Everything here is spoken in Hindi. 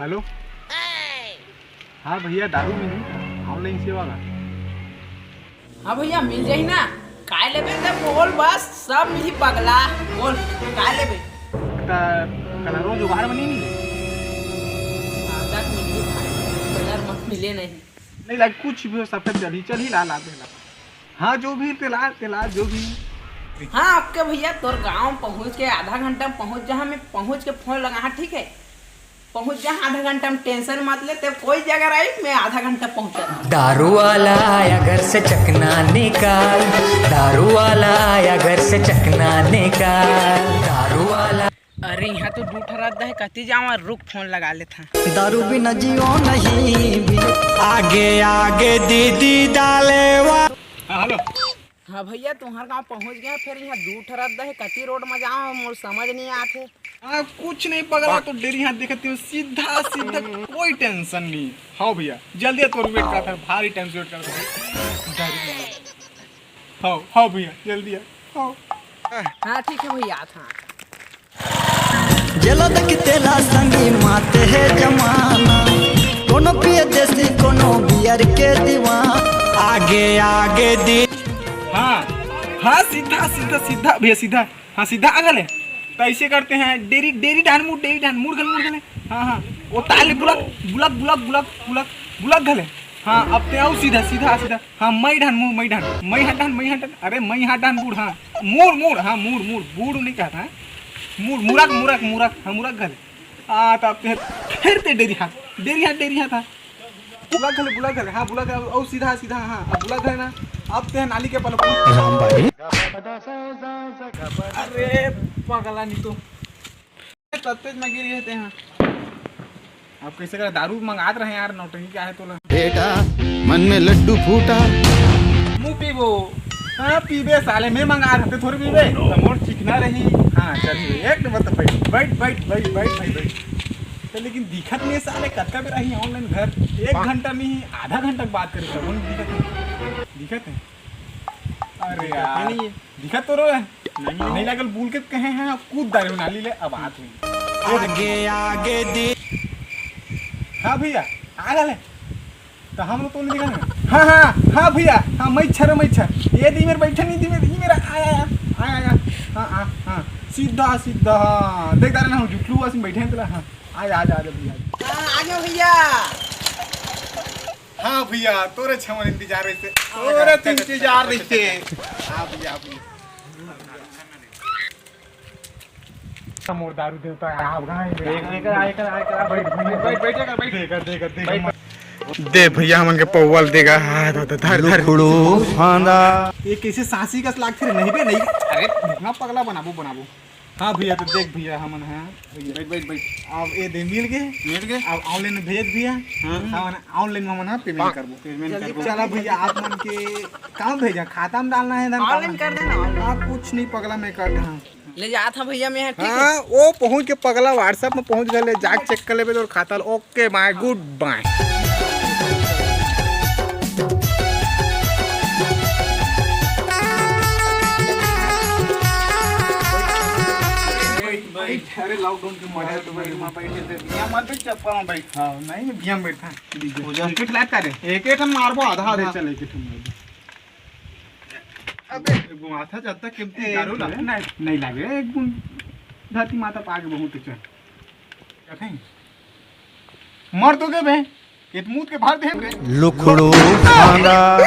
हेलो। हाँ भैया दारू मिली ऑनलाइन सेवा का। हाँ भैया मिल जाही ना। काय लेबे त बोल बस सब मिली पगला। बोल काय लेबे। कलरों जुगाड़ बनी नहीं आधा मिली भाई कलर मत मिले नहीं लाइक कुछ भी हो सफेद चल ही ला देला। हाँ जो भी तेला जो भी। हाँ आपके भैया तोर गांव पहुँच के आधा घंटा में पहुँच जा। मैं पहुँच के फोन लगा। हाँ ठीक है पहुँच जा आधा घंटा में। टेंशन मत ले। तेरे कोई जगह रही मैं आधा घंटा पहुँचा। दारू वाला आया घर से चकना निकाल, दारू वाला आया घर से चकना निकाल, दारू वाला। अरे यहाँ तो दूठ रहा है कती जावा रुक फोन लगा लेता। दारू बिना जियो नहीं भी। आगे आगे दीदी डाले वा। हेलो। हाँ भैया तुम्हारे गांव पहुंच गए। फिर यहाँ दूर ठहरा है कती रोड में जाओ मोर समझ नहीं आते। कुछ नहीं पगला तो डेरी हाथ देखती हूँ सीधा कोई टेंशन नहीं। हाँ भैया जल्दी तो वेट करता है भारी टेंशन वेट करता है। हाँ भैया जल्दी हाँ ठीक है भैया था। जलो देखते ला संगी माते है जमाना, कोनो पिए देसी कोनो बियर के दीवाना। आगे आगे दी। हाँ सीधा भैया सीधा। हाँ सीधा अगल है तो ऐसे करते हैं डेरी डान मुड़ गले। हाँ वो ताले बुलक गले। हाँ अब ते आओ सीधा। हाँ मई ढान अरे मई हाथ डान बूढ़। हाँ मूड़ हाँ मूड़ बूढ़ नहीं कहता है मूरक हाँ मूरक गले। तब फिर ते डेरी हाथ हाँ बुलक गले। हाँ बुलक और सीधा हाँ अब बुलक गले ना। अब ते नाली के पल राम भाई। अरे पगला नहीं तो तेज में गिरी रहते हैं। आप कैसे कर दारू मंगात रहे यार नौटंकी क्या है तो बेटा मन में लड्डू फूटा मुँह पीबो। हाँ पीबे साले में मंगा रहते थोड़ी पीबे मोर चिकना रही। हाँ चलिए एक नंबर बैठ। तो लेकिन दिखत नहीं साले कत्ता भी रही ऑनलाइन घर 1 घंटा में ही आधा घंटा बात करे दिखत है। अरे यार दिखत तो रहे नहीं लगल भूल के कहे हैं कूद दारू नाली ले अब बात हुई आगे दी। हाँ भैया आ गए तो हम लोग तो नहीं दिखा। हाँ भैया हाँ मच्छर ये दी मेरे बैठे नहीं दी मेरा आया। हाँ सीधा देख रहे ना जुटलू बस बैठे हैं तेरा। हाँ आ जा भैया आ जाओ भैया। हाँ भैया तोरे छमन इंतजार रहते हाँ भैया मोर दारू देता है आप दे भैया हमन के पौवल देगा। हां धर ये कैसे सांसी का लाग फिर नहीं अरे इतना पगला बनाबो। हाँ भैया तो देख भैया हमन है बैठ अब ये दे मिल गए अब ऑनलाइन भेज भैया। हाँ ऑनलाइन में मन पेमेंट करबो। चला भैया आप मन के काम भेजा खाता में डालना है ऑनलाइन कर देना। हाँ कुछ नहीं पगला मैं कर दे। ले जा था भैया मैं ठीक है। हाँ वो पहुंच के पगला व्हाट्सएप में पहुंच गए जाके चेक कर लेबे तो खाता। Okay bye goodbye. अरे लॉकडाउन के मजा तो बड़ी मां बैठे थे बिया मत बैठ चप्पा में बैठ। हां नहीं मैं बिया में बैठा एक लाइट करे एक मारबो आधा चल एक मारबो। अबे माथा जब तक कीमती दारू नहीं लागे एक गुण धरती माता पाके बहुत चल कहीं मर तो गए बे ये मुंह के भर दे रे लुखड़ू खाना